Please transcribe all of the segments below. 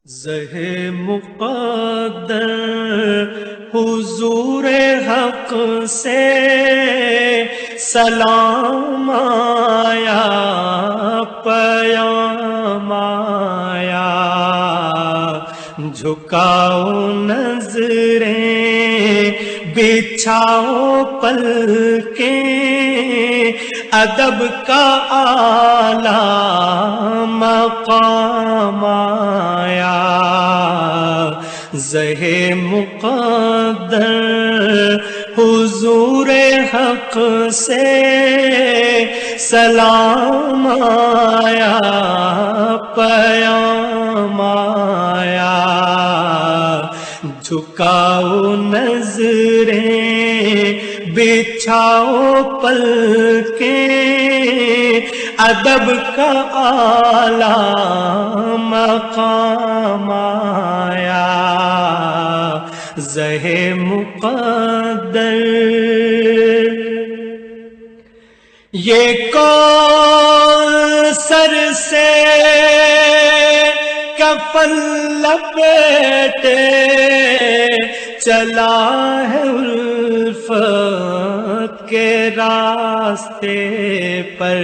زہ مقدر حضور حق سے سلام آیا، پیام آیا، جھکاؤ نظریں بچھاؤ پلکیں، ادب کا اعلیٰ مقام آیا۔ زہ مقدر حضور حق سے سلام آیا، پیام آیا، جھکاؤ نظریں بچھاؤ پلکیں، ادب کا اعلیٰ مقام آیا۔ زہ مقدر یہ کون سر سے کفن لپیٹے چلا ہے الفت کے راستے پر،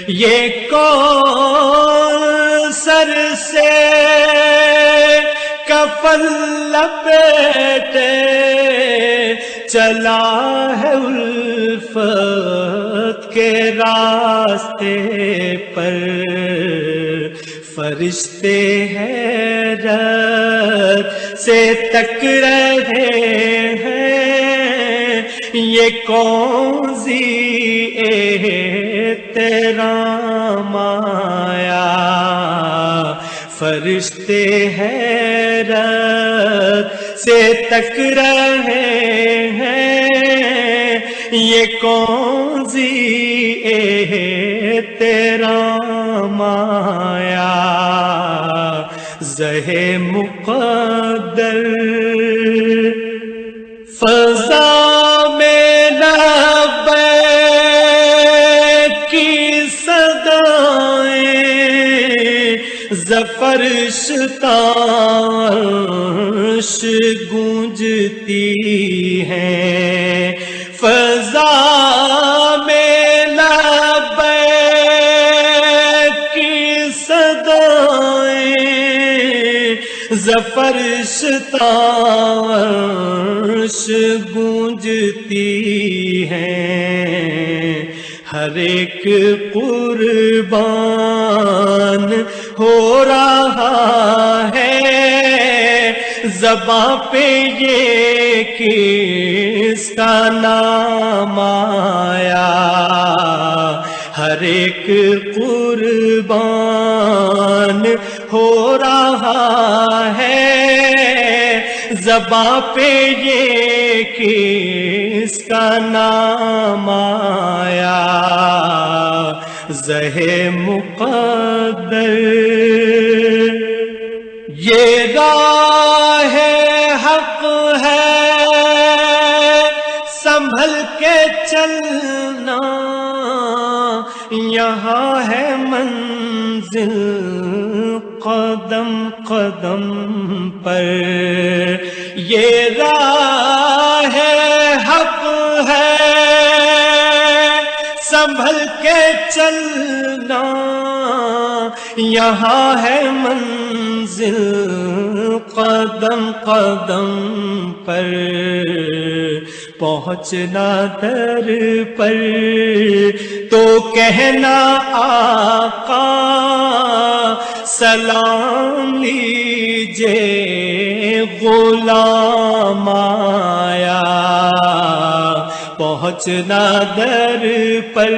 یہ کون سر سے کفن لپیٹے چلا ہے الفت کے راستے پر، فرشتے حیرت سے تک رہے ہیں، یہ کون سی احترام آیا۔ فرشتے حیرت سے تک رہے ہیں، یہ کون سی احترام آیا۔ زہ مقدر فضا میں لبیک کی صدائیں، زفرش تارش گونجتی ہیں، فضا میں لبیک کی صدائیں، زفرش تارش گونجتی ہیں، ہر ایک قربان ہو رہا ہے، زباں پہ یہ کس کا نام آیا۔ ہر ایک قربان ہو رہا ہے، زباں پہ یہ کس کا نام آیا۔ زہ مقدر یہ راہ حق ہے، سنبھل کے چلنا، یہاں ہے منزل قدم قدم پر، یہ راہ حق ہے، سنبھل کے چلنا، یہاں ہے منزل قدم قدم پر، پہنچنا در پر تو کہنا آقا سلام لیجے غلام آیا۔ پہنچنا در پر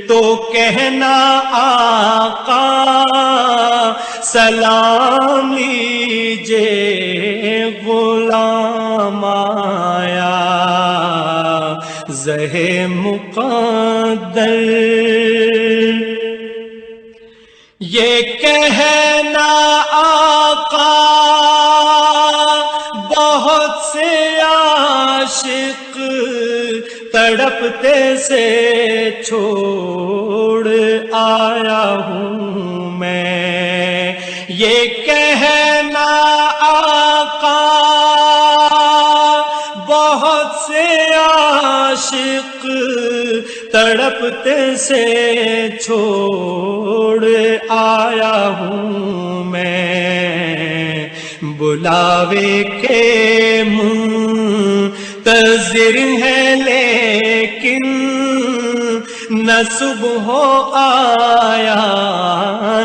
تو کہنا آقا سلام لیجے غلام آیا۔ زہ مقدر یہ کہنا آقا بہت سے عاشق تڑپتے سے چھوڑ آیا ہوں میں، یہ عاشق تڑپتے سے چھوڑ آیا ہوں میں، بلاوے کے منتظر ہے لیکن نہ صبح آیا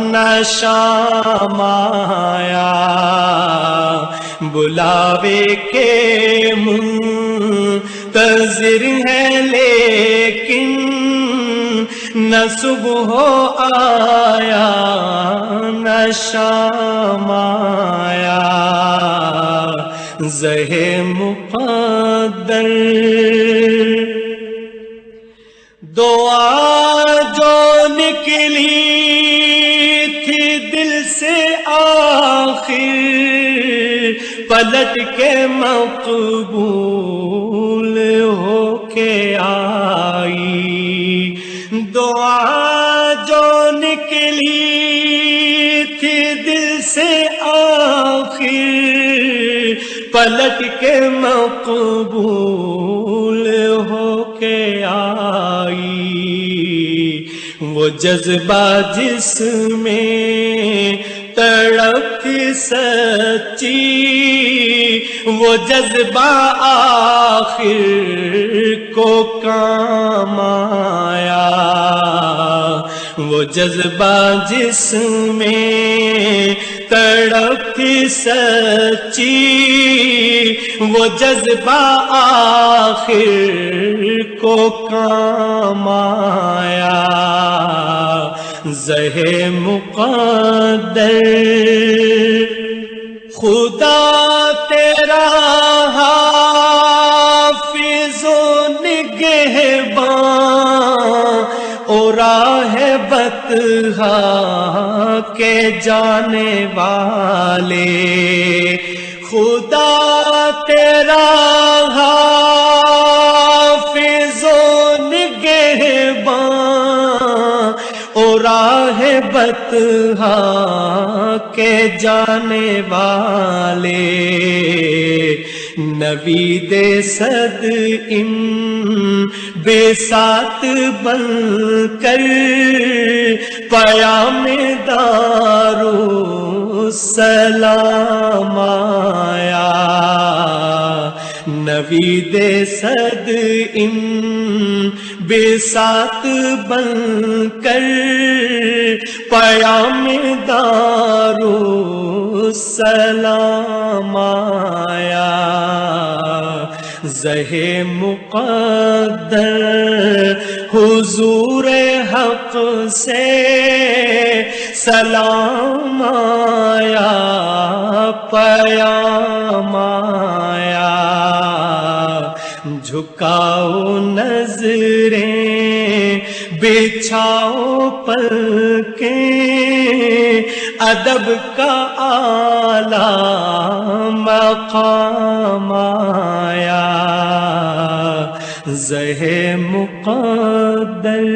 نہ شام آیا، بلاوے کے منتظر ہے لیکن نہ صبح آیا نہ شام آیا، زہ مقدر دعا جو نکلی تھی دل سے آخر پلٹ کے مقبول ہو کے آئی، دعا جو نکلی تھی دل سے آخر پلٹ کے مقبول ہو کے آئی، وہ جذبہ جس میں تڑپ تھی سچی وہ جذبہ آخر کو کام آیا، وہ جذبہ جس میں تڑپ تھی سچی وہ جذبہ آخر کو کام آیا، زہ مقدر خدا تیرا حافظ و نگہباں اور راہ بطحا کے جانے والے، خدا تیرا حافظ و نگہباں اور راہ بطحا کے جانے والے، نوید صد بے ساتھ بن کر پیام دارالسلام آیا، نوید صد بے ساتھ بن کر پیام دارالسلام آیا، زہ مقدر حضور حق سے سلام آیا پیام آیا، جھکاؤ نظریں بچھاؤ پلکیں ادب کا اعلیٰ مقام آیا، زہ مقدر